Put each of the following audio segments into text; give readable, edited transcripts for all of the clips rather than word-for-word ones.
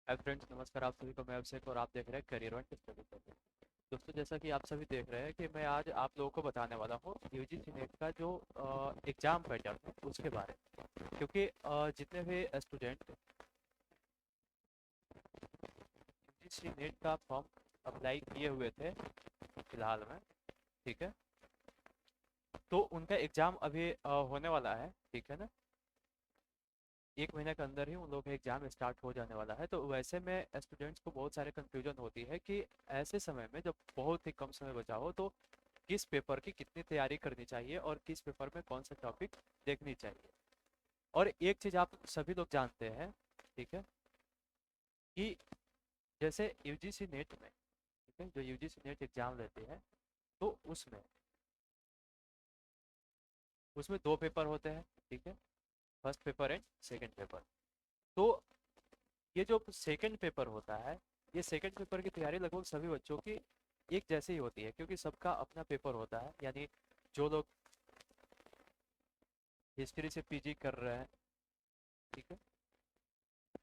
Hi friends, नमस्कार। आप सभी को मैं अभिषेक और आप देख रहे हैं करियर वन स्टडी सर्कल। दोस्तों, जैसा कि आप सभी देख रहे हैं कि मैं आज आप लोगों को बताने वाला हूँ यूजीसी नेट का जो एग्ज़ाम पैटर्न है उसके बारे में। क्योंकि जितने भी स्टूडेंट यूजीसी नेट का फॉर्म अप्लाई किए हुए थे फिलहाल में, ठीक है, तो उनका एग्ज़ाम अभी होने वाला है, ठीक है ना। 1 महीने के अंदर ही उन लोगों का एग्जाम स्टार्ट हो जाने वाला है। तो वैसे में स्टूडेंट्स को बहुत सारे कन्फ्यूजन होती है कि ऐसे समय में जब बहुत ही कम समय बचा हो तो किस पेपर की कितनी तैयारी करनी चाहिए और किस पेपर में कौन सा टॉपिक देखनी चाहिए। और एक चीज़ आप सभी लोग जानते हैं, ठीक है, कि जैसे यूजीसी नेट में, ठीक है, जो यूजीसी नेट एग्जाम लेते हैं तो उसमें उसमें 2 पेपर होते हैं, ठीक है, first paper and second paper. तो ये जो सेकंड पेपर होता है, ये सेकंड पेपर की तैयारी लगभग सभी बच्चों की एक जैसी ही होती है, क्योंकि सबका अपना पेपर होता है। यानी जो लोग हिस्ट्री से पीजी कर रहे हैं, ठीक है,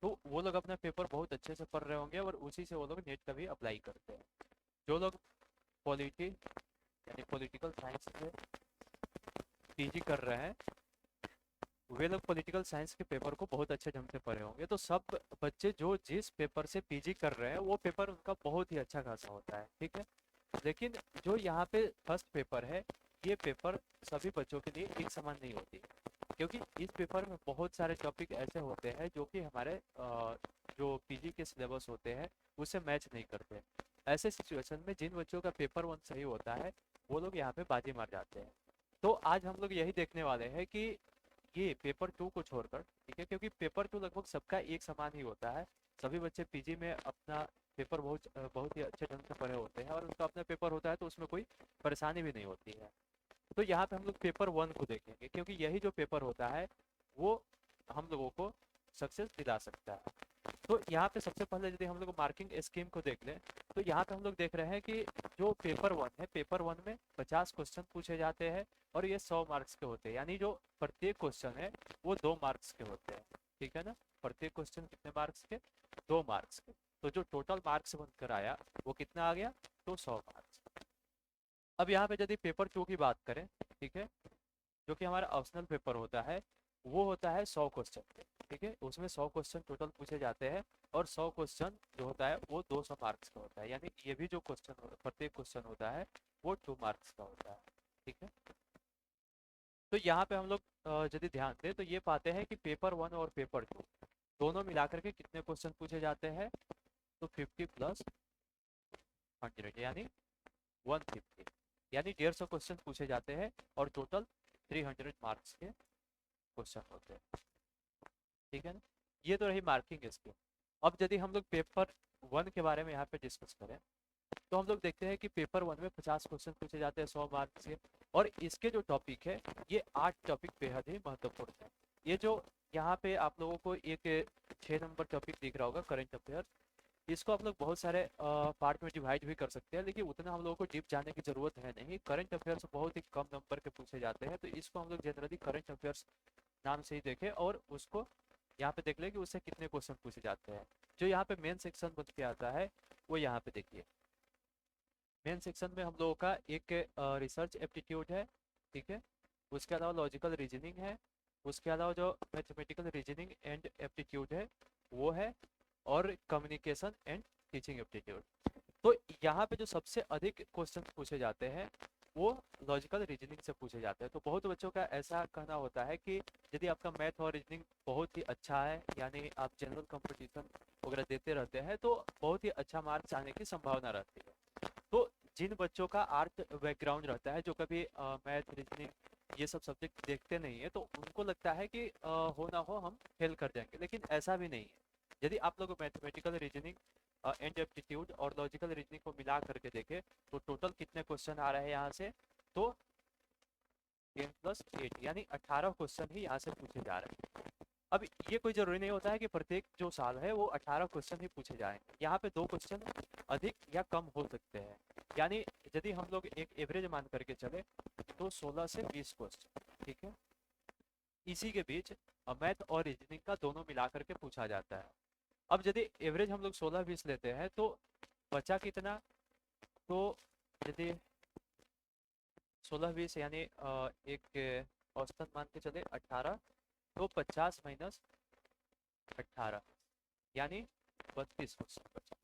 तो वो लोग अपना पेपर बहुत अच्छे से पढ़ रहे होंगे और उसी से वो लोग नेट का भी अप्लाई करते हैं। जो लोग पॉलिटी यानी पॉलिटिकल साइंस से पीजी कर रहे हैं, वे लोग पॉलिटिकल साइंस के पेपर को बहुत अच्छे ढंग से पढ़े होंगे। तो सब बच्चे जो जिस पेपर से पीजी कर रहे हैं वो पेपर उनका बहुत ही अच्छा खासा होता है, ठीक है। लेकिन जो यहाँ पे फर्स्ट पेपर है, ये पेपर सभी बच्चों के लिए एक समान नहीं होती है, क्योंकि इस पेपर में बहुत सारे टॉपिक ऐसे होते हैं जो कि हमारे जो पीजी के सिलेबस होते हैं उससे मैच नहीं करते। ऐसे सिचुएशन में जिन बच्चों का पेपर वन सही होता है वो लोग यहाँ पे बाजी मार जाते हैं। तो आज हम लोग यही देखने वाले हैं कि ये पेपर टू को छोड़कर, ठीक है, क्योंकि पेपर टू लगभग सबका एक समान ही होता है। सभी बच्चे पीजी में अपना पेपर बहुत ही अच्छे ढंग से पढ़े होते हैं और उनका अपना पेपर होता है, तो उसमें कोई परेशानी भी नहीं होती है। तो यहाँ पे हम लोग पेपर वन को देखेंगे, क्योंकि यही जो पेपर होता है वो हम लोगों को सक्सेस दिला सकता है। तो यहाँ पे सबसे पहले यदि हम लोग मार्किंग स्कीम को देख लें, तो यहाँ पे हम लोग देख रहे हैं कि जो पेपर वन है, पेपर वन में 50 क्वेश्चन पूछे जाते हैं और ये 100 मार्क्स के होते हैं। यानी जो प्रत्येक क्वेश्चन है वो 2 मार्क्स के होते हैं, ठीक है ना। प्रत्येक क्वेश्चन कितने मार्क्स के? 2 मार्क्स के। तो जो टोटल मार्क्स बनकर आया वो कितना आ गया? तो 100 मार्क्स। अब यहाँ पे यदि पेपर टू की बात करें, ठीक है, जो कि हमारा ऑप्शनल पेपर होता है, वो होता है 100 क्वेश्चन के, ठीक है। उसमें 100 क्वेश्चन टोटल पूछे जाते हैं और 100 क्वेश्चन जो होता है वो 200 मार्क्स का होता है। यानी ये भी जो क्वेश्चन प्रत्येक क्वेश्चन होता है वो 2 मार्क्स का होता है, ठीक है। तो यहाँ पे हम लोग यदि ध्यान दें तो ये पाते हैं कि पेपर वन और पेपर टू दोनों मिलाकर के कितने क्वेश्चन पूछे जाते हैं? तो 50 + 100 यानी 150, यानी 150 क्वेश्चन पूछे जाते हैं और टोटल 300 मार्क्स के क्वेश्चन होते हैं, ठीक है ना। ये तो रही मार्किंग स्कीम। अब यदि हम लोग पेपर वन के बारे में यहाँ पे डिस्कस करें, तो हम लोग देखते हैं कि पेपर वन में 50 क्वेश्चन पूछे जाते हैं 100 मार्क्स के। और इसके जो टॉपिक है, ये 8 टॉपिक बेहद ही महत्वपूर्ण है। ये जो यहाँ पे आप लोगों को एक 6 नंबर टॉपिक दिख रहा होगा, करंट अफेयर, इसको आप लोग बहुत सारे पार्ट में डिवाइड भी कर सकते हैं, लेकिन उतना हम लोगों को डीप जाने की जरूरत है नहीं। करंट अफेयर्स बहुत ही कम नंबर के पूछे जाते हैं, तो इसको हम लोग जनरली करंट अफेयर्स नाम से ही देखें और उसको यहाँ पे देख लें कि उससे कितने क्वेश्चन पूछे जाते हैं। जो यहाँ पे मेन सेक्शन बन के आता है वो यहाँ पे देखिए। मेन सेक्शन में हम लोगों का एक रिसर्च एप्टीट्यूड है, ठीक है। उसके अलावा लॉजिकल रीजनिंग है। उसके अलावा जो मैथमेटिकल रीजनिंग एंड एप्टीट्यूड है वो है। और कम्युनिकेशन एंड टीचिंग एप्टीट्यूड। तो यहाँ पे जो सबसे अधिक क्वेश्चन पूछे जाते हैं वो लॉजिकल रीजनिंग से पूछे जाते हैं। तो बहुत बच्चों का ऐसा कहना होता है कि यदि आपका मैथ और रीजनिंग बहुत ही अच्छा है, यानी आप जनरल कंपटीशन वगैरह देते रहते हैं, तो बहुत ही अच्छा मार्क्स आने की संभावना रहती है। तो जिन बच्चों का आर्ट बैकग्राउंड रहता है, जो कभी मैथ रीजनिंग ये सब सब्जेक्ट देखते नहीं है, तो उनको लगता है कि हो ना हो हम फेल कर जाएंगे, लेकिन ऐसा भी नहीं है। यदि आप लोग मैथमेटिकल रीजनिंग एंड एप्टीट्यूड और लॉजिकल रीजनिंग को मिला करके देखें तो टोटल कितने क्वेश्चन आ रहे हैं यहाँ से? तो 10 + 8 यानी 18 क्वेश्चन ही यहाँ से पूछे जा रहे हैं। अब ये कोई जरूरी नहीं होता है कि प्रत्येक जो साल है वो 18 क्वेश्चन ही पूछे जाएंगे। यहाँ पे 2 क्वेश्चन अधिक या कम हो सकते हैं। यानी यदि हम लोग एक एवरेज मान करके चले तो 16 से 20 क्वेश्चन, ठीक है, इसी के बीच मैथ और रीजनिंग का दोनों मिला करके पूछा जाता है। अब यदि एवरेज हम लोग 16-20 लेते हैं तो बचा कितना, तो यदि 16-20 यानी एक औसतन मान के चले 18, तो 50 माइनस 18 यानी 32 क्वेश्चन बचा।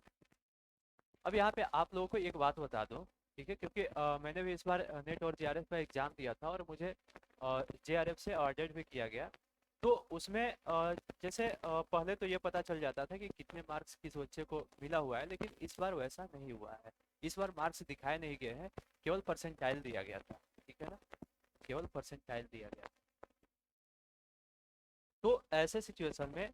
अब यहाँ पे आप लोगों को एक बात बता दूं, ठीक है, क्योंकि मैंने भी इस बार नेट और जेआरएफ का एग्जाम दिया था और मुझे जेआरएफ से ऑडिट भी किया गया। तो उसमें जैसे पहले तो ये पता चल जाता था कि कितने मार्क्स किस बच्चे को मिला हुआ है, लेकिन इस बार वैसा नहीं हुआ है। इस बार मार्क्स दिखाए नहीं गए हैं, केवल परसेंटाइल दिया गया था, ठीक है ना, केवल परसेंटाइल दिया गया। तो ऐसे सिचुएशन में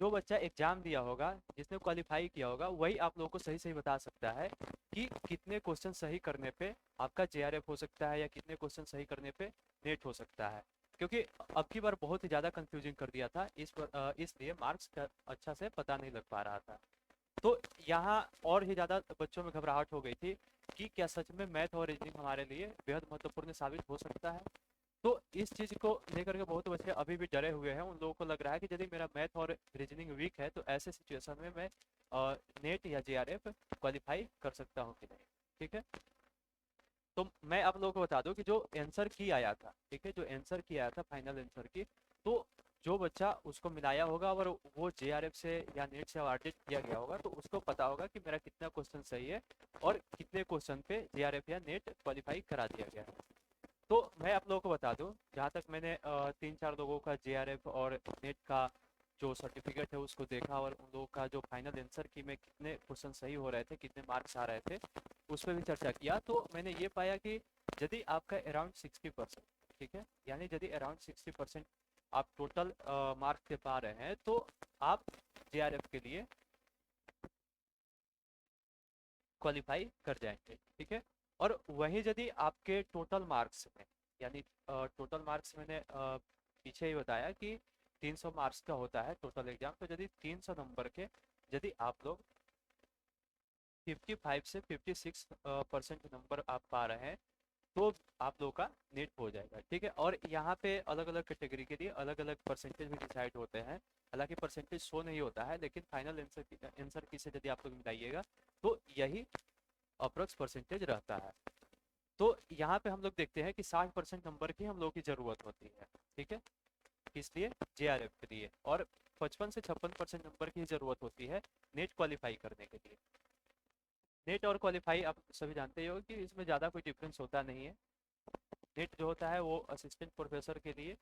जो बच्चा एग्जाम दिया होगा, जिसने क्वालिफाई किया होगा, वही आप लोगों को सही सही बता सकता है कि कितने क्वेश्चन सही करने पे आपका जेआरएफ हो सकता है या कितने क्वेश्चन सही करने पे नेट हो सकता है। क्योंकि अब की बार बहुत ही ज़्यादा कंफ्यूजिंग कर दिया था, इसलिए मार्क्स का अच्छा से पता नहीं लग पा रहा था। तो यहाँ और ही ज़्यादा बच्चों में घबराहट हो गई थी कि क्या सच में मैथ और रीजनिंग हमारे लिए बेहद महत्वपूर्ण साबित हो सकता है। तो इस चीज़ को लेकर के बहुत बच्चे अभी भी डरे हुए हैं। उन लोगों को लग रहा है कि यदि मेरा मैथ और रीजनिंग वीक है तो ऐसे सिचुएशन में मैं नेट या जेआरएफ क्वालिफाई कर सकता हूँ कि नहीं, ठीक है। तो मैं आप लोगों को बता दूं कि जो आंसर की आया था, ठीक है, जो आंसर की आया था फाइनल आंसर की, तो जो बच्चा उसको मिलाया होगा और वो जेआरएफ से या नेट से ऑडिट किया गया होगा, तो उसको पता होगा कि मेरा कितना क्वेश्चन सही है और कितने क्वेश्चन पे जेआरएफ या नेट क्वालिफाई करा दिया गया है। तो मैं आप लोगों को बता दूं, जहाँ तक मैंने 3-4 लोगों का जेआरएफ और नेट का जो सर्टिफिकेट है उसको देखा और उन लोगों का जो फाइनल आंसर की में कितने क्वेश्चन सही हो रहे थे, कितने मार्क्स आ रहे थे, उस पर भी चर्चा किया। तो मैंने ये पाया कि यदि आपका अराउंड 60%, ठीक है, यानी यदि अराउंड 60% आप टोटल मार्क्स दे पा रहे हैं तो आप जेआरएफ के लिए क्वालिफाई कर जाएंगे, ठीक है। और वहीं यदि आपके टोटल मार्क्स में, यानी टोटल मार्क्स मैंने पीछे ही बताया कि 300 मार्क्स का होता है टोटल एग्जाम, तो यदि 300 नंबर के यदि आप लोग 55 से 56% नंबर आप पा रहे हैं तो आप लोगों का नेट हो जाएगा, ठीक है। और यहाँ पे अलग अलग कैटेगरी के लिए अलग अलग परसेंटेज भी डिसाइड होते हैं। हालांकि परसेंटेज शो नहीं होता है, लेकिन फाइनल आंसर की से यदि आप लोग मिलाइएगा तो यही अप्रोक्स परसेंटेज रहता है। तो यहाँ पे हम लोग देखते हैं कि 60% नंबर की हम लोग की ज़रूरत होती है, ठीक है, इसलिए जेआरएफ के लिए, और 55 से 56% नंबर की ज़रूरत होती है नेट क्वालिफाई करने के लिए। नेट और क्वालिफाई आप सभी जानते हो कि इसमें ज़्यादा कोई डिफरेंस होता नहीं है। नेट जो होता है वो असिस्टेंट प्रोफेसर के लिए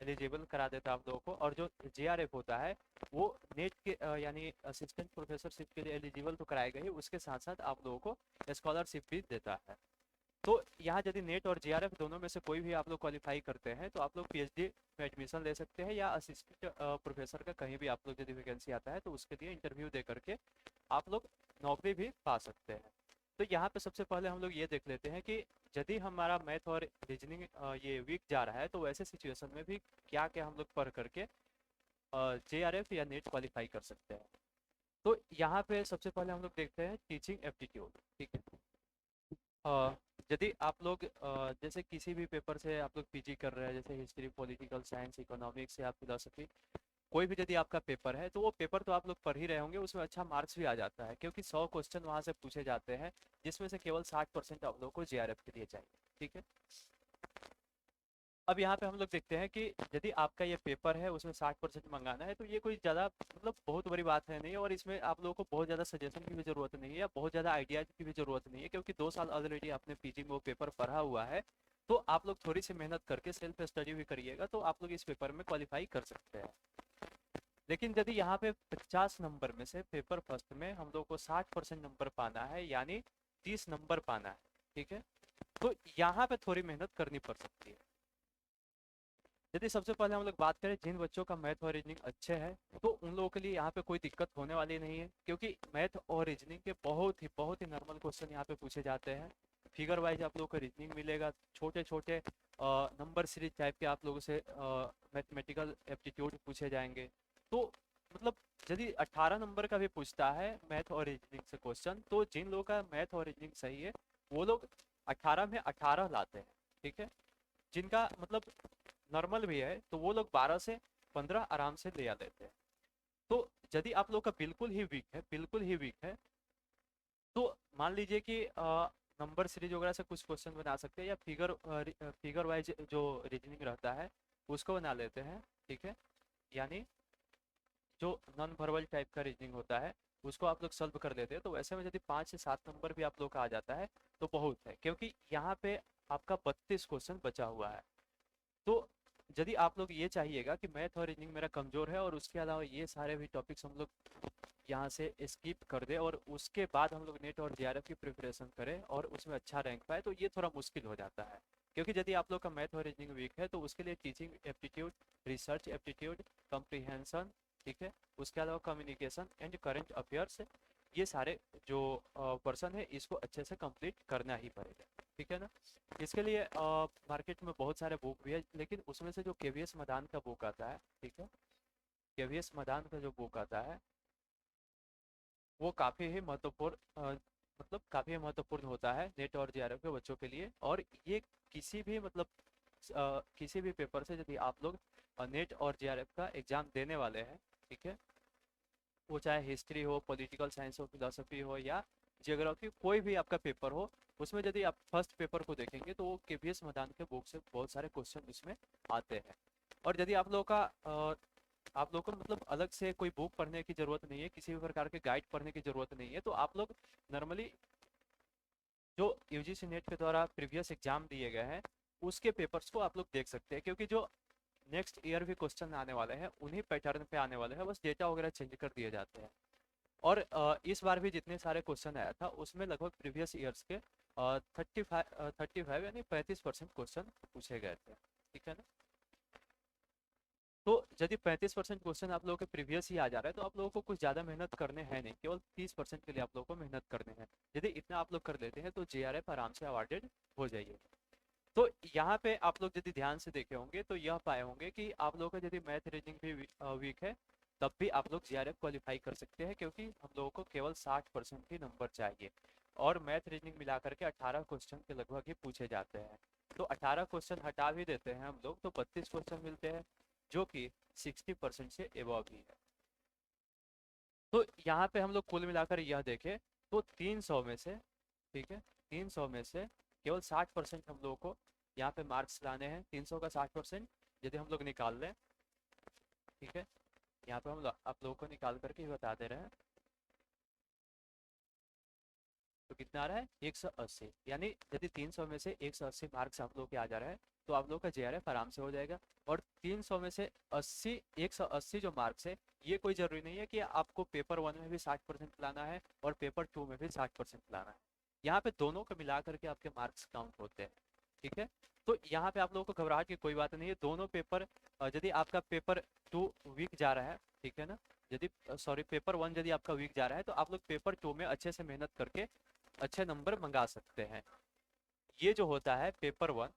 एलिजिबल करा देता है आप लोगों को, और जो जेआरएफ होता है वो नेट के यानी असिस्टेंट प्रोफेसरशिप के लिए एलिजिबल तो कराएगा ही, उसके साथ साथ आप लोगों को स्कॉलरशिप भी देता है। तो यहाँ यदि नेट और जेआरएफ दोनों में से कोई भी आप लोग क्वालिफाई करते हैं तो आप लोग पीएचडी में एडमिशन ले सकते हैं, या असिस्टेंट प्रोफेसर का कहीं भी आप लोग यदि वैकेंसी आता है तो उसके लिए इंटरव्यू दे करके आप लोग नौकरी भी पा सकते हैं। तो यहाँ पे सबसे पहले हम लोग ये देख लेते हैं कि यदि हमारा मैथ और रीजनिंग ये वीक जा रहा है तो वैसे सिचुएशन में भी क्या क्या हम लोग पढ़ करके जेआरएफ या नेट क्वालिफाई कर सकते हैं। तो यहाँ पे सबसे पहले हम लोग देखते हैं टीचिंग एप्टीट्यूड, ठीक है। यदि आप लोग जैसे किसी भी पेपर से आप लोग पीजी कर रहे हैं, जैसे हिस्ट्री, पॉलिटिकल साइंस, इकोनॉमिक्स या फिलोसफी, कोई भी यदि आपका पेपर है तो वो पेपर तो आप लोग पढ़ ही रहे होंगे, उसमें अच्छा मार्क्स भी आ जाता है क्योंकि 100 क्वेश्चन वहाँ से पूछे जाते हैं, जिसमें से केवल 60% आप लोग को जेआरएफ के लिए चाहिए, ठीक है। अब यहाँ पे हम लोग देखते हैं कि यदि आपका ये पेपर है उसमें 60% मंगाना है तो ये कोई ज़्यादा मतलब बहुत बड़ी बात है नहीं, और इसमें आप लोगों को बहुत ज़्यादा सजेशन की भी ज़रूरत नहीं है या बहुत ज़्यादा आइडिया की भी ज़रूरत नहीं है, क्योंकि 2 साल ऑलरेडी आपने पीजी में वो पेपर पढ़ा हुआ है। तो आप लोग थोड़ी सी मेहनत करके सेल्फ स्टडी भी करिएगा तो आप लोग इस पेपर में क्वालिफाई कर सकते हैं। लेकिन यदि यहाँ पे 50 नंबर में से पेपर फर्स्ट में हम लोग को 60% नंबर पाना है, यानी 30 नंबर पाना है, ठीक है, तो यहाँ पे थोड़ी मेहनत करनी पड़ सकती है। यदि सबसे पहले हम लोग बात करें जिन बच्चों का मैथ और रीजनिंग अच्छे हैं तो उन लोगों के लिए यहाँ पे कोई दिक्कत होने वाली नहीं है, क्योंकि मैथ और रीजनिंग के बहुत ही नॉर्मल क्वेश्चन यहाँ पे पूछे जाते हैं। फिगर वाइज आप लोगों को रीजनिंग मिलेगा, छोटे छोटे नंबर सीरीज टाइप के आप लोगों से मैथमेटिकल एप्टीट्यूड पूछे जाएंगे। तो मतलब यदि 18 नंबर का भी पूछता है मैथ और रीजनिंग से क्वेश्चन, तो जिन लोगों का मैथ और रीजनिंग सही है वो लोग 18 में 18 लाते हैं, ठीक है। जिनका मतलब नॉर्मल भी है तो वो लोग 12 से 15 आराम से ले आ लेते हैं। तो यदि आप लोग का बिल्कुल ही वीक है, बिल्कुल ही वीक है, तो मान लीजिए कि नंबर सीरीज वगैरह से कुछ क्वेश्चन बना सकते हैं, या फिगर वाइज जो रीजनिंग रहता है उसको बना लेते हैं, ठीक है। यानी जो नॉन वर्बल टाइप का रीजनिंग होता है उसको आप लोग सॉल्व कर लेते हैं, तो वैसे में यदि 5 से 7 नंबर भी आप लोग का आ जाता है तो बहुत है, क्योंकि यहाँ पे आपका 32 क्वेश्चन बचा हुआ है। तो यदि आप लोग ये चाहिएगा कि मैथ और रीजनिंग मेरा कमजोर है और उसके अलावा ये सारे भी टॉपिक्स हम लोग यहाँ से स्किप कर दे और उसके बाद हम लोग नेट और जेआरएफ की प्रिपरेशन करें और उसमें अच्छा रैंक पाए, तो ये थोड़ा मुश्किल हो जाता है। क्योंकि यदि आप लोग का मैथ और रीजनिंग वीक है तो उसके लिए teaching aptitude, research aptitude, comprehension, ठीक है, उसके अलावा कम्युनिकेशन एंड करंट अफेयर्स, ये सारे जो पर्सन है इसको अच्छे से कंप्लीट करना ही पड़ेगा, ठीक है ना। इसके लिए मार्केट में बहुत सारे बुक भी है, लेकिन उसमें से जो केवीएस मदान का बुक आता है, ठीक है, केवीएस मदान का जो बुक आता है वो काफ़ी ही महत्वपूर्ण मतलब काफ़ी महत्वपूर्ण होता है नेट और जेआरएफ के बच्चों के लिए। और ये किसी भी मतलब किसी भी पेपर से यदि आप लोग नेट और जेआरएफ का एग्ज़ाम देने वाले हैं, ठीक है, वो चाहे हिस्ट्री हो, पॉलिटिकल साइंस हो, फिलोसफी हो या जियोग्राफी, कोई भी आपका पेपर हो, उसमें यदि आप फर्स्ट पेपर को देखेंगे तो वो केवीएस मैदान के बुक से बहुत सारे क्वेश्चन इसमें आते हैं। और यदि आप लोगों का आप लोग को मतलब अलग से कोई बुक पढ़ने की जरूरत नहीं है, किसी भी प्रकार के गाइड पढ़ने की जरूरत नहीं है, तो आप लोग नॉर्मली जो यूजीसी नेट के द्वारा प्रीवियस एग्जाम दिए गए हैं उसके पेपर्स को आप लोग देख सकते हैं, क्योंकि जो नेक्स्ट ईयर भी क्वेश्चन आने वाले हैं उन्हीं पैटर्न पे आने वाले हैं, बस डेटा वगैरह चेंज कर दिए जाते हैं। और इस बार भी जितने सारे क्वेश्चन आया था उसमें लगभग प्रीवियस ईयर्स के 35 यानी 35% क्वेश्चन पूछे गए थे, ठीक है ना। तो यदि 35% क्वेश्चन आप लोगों के प्रीवियस ही आ जा रहा है तो आप लोगों को कुछ ज़्यादा मेहनत करने हैं नहीं, केवल 30% के लिए आप लोगों को मेहनत करने हैं। यदि इतना आप लोग कर लेते हैं तो जेआरएफ आराम से अवार्डेड हो जाइए। तो यहाँ पे आप लोग यदि ध्यान से देखे होंगे तो यह पाए होंगे कि आप लोगों का यदि मैथ रीजनिंग भी वीक है तब भी आप लोग जेआरएफ क्वालिफाई कर सकते हैं, क्योंकि हम लोगों को केवल 60% ही नंबर चाहिए। और मैथ रीजनिंग मिला करके 18 क्वेश्चन के लगभग ही पूछे जाते हैं, तो 18 क्वेश्चन हटा भी देते हैं हम लोग तो 32 क्वेश्चन मिलते हैं, जो कि 60% से एबव ही है। तो यहाँ पे हम लोग कुल मिलाकर यह देखें तो 300 में से, ठीक है, 300 में से केवल 60% हम लोगों को यहाँ पे मार्क्स लाने हैं। 300 का 60% यदि हम लोग निकाल लें, ठीक है, यहाँ पे हम आप लोगों को निकाल करके ही बता दे रहे हैं, तो कितना आ रहा है 180। यानी यदि 300 में से 180 मार्क्स आप लोग के आ जा रहा है तो आप लोग का जेआरएफ आराम से हो जाएगा। और 300 में से 180 जो मार्क्स है, ये कोई जरूरी नहीं है कि आपको पेपर 1 में भी 60% लाना है और पेपर 2 में भी 60% लाना है। यहाँ पे दोनों को मिला करके आपके मार्क्स काउंट होते हैं, ठीक है। तो यहाँ पे आप लोगों को घबराहट की कोई बात नहीं है। दोनों पेपर यदि आपका पेपर 2 वीक जा रहा है, ठीक है ना, यदि सॉरी पेपर 1 यदि आपका वीक जा रहा है तो आप लोग पेपर 2 में अच्छे से मेहनत करके अच्छे नंबर मंगा सकते हैं। ये जो होता है पेपर 1,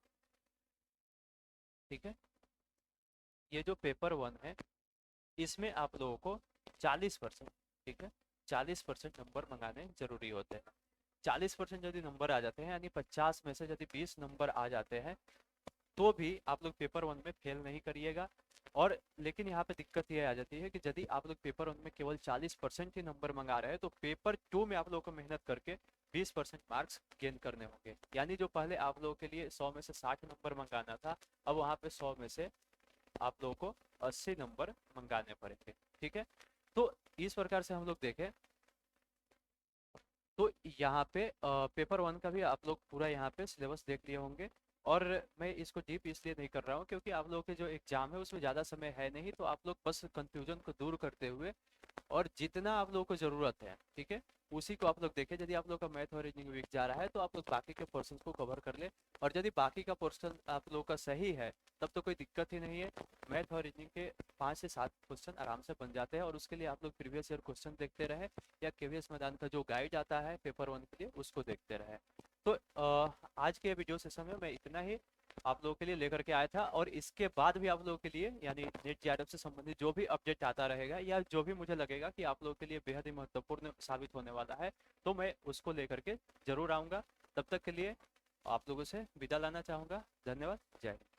ठीक है, ये जो पेपर 1 है इसमें आप लोगों को 40%, ठीक है, 40% नंबर मंगाने जरूरी होते हैं। 40% यदि नंबर आ जाते हैं यानी 50 में से यदि 20 नंबर आ जाते हैं तो भी आप लोग पेपर 1 में फेल नहीं करिएगा। और लेकिन यहाँ पे दिक्कत ये आ जाती है कि यदि आप लोग पेपर 1 में केवल 40% ही नंबर मंगा रहे हैं तो पेपर 2 में आप लोगों को मेहनत करके 20% मार्क्स गेन करने होंगे। यानी जो पहले आप लोगों के लिए 100 में से 60 नंबर मंगाना था, अब वहाँ पे 100 में से आप लोगों को 80 नंबर मंगाने पड़ेंगे, ठीक है। तो इस प्रकार से हम लोग देखें तो यहाँ पे पेपर 1 का भी आप लोग पूरा यहाँ पे सिलेबस देख लिए होंगे। और मैं इसको डीप इसलिए नहीं कर रहा हूँ क्योंकि आप लोगों के जो एग्जाम है उसमें ज़्यादा समय है नहीं, तो आप लोग बस कंफ्यूजन को दूर करते हुए और जितना आप लोगों को ज़रूरत है, ठीक है, उसी को आप लोग देखें। यदि आप लोग का मैथ और रीजनिंग वीक जा रहा है तो आप लोग बाकी के पोर्शन को कवर कर ले, और यदि बाकी का पोर्शन आप लोगों का सही है तब तो कोई दिक्कत ही नहीं है। मैथ और रीजनिंग के 5 से 7 क्वेश्चन आराम से बन जाते हैं, और उसके लिए आप लोग प्रीवियस ईयर क्वेश्चन देखते रहे या केवीएस मैदान का जो गाइड आता है पेपर 1 के लिए उसको देखते रहे। तो आज के वीडियो सेशन में मैं इतना ही आप लोगों के लिए लेकर के आया था, और इसके बाद भी आप लोगों के लिए यानी नेट जेआरएफ से संबंधित जो भी अपडेट आता रहेगा या जो भी मुझे लगेगा कि आप लोगों के लिए बेहद ही महत्वपूर्ण साबित होने वाला है तो मैं उसको लेकर के जरूर आऊँगा। तब तक के लिए आप लोगों से विदा लाना चाहूँगा। धन्यवाद। जय हिंद।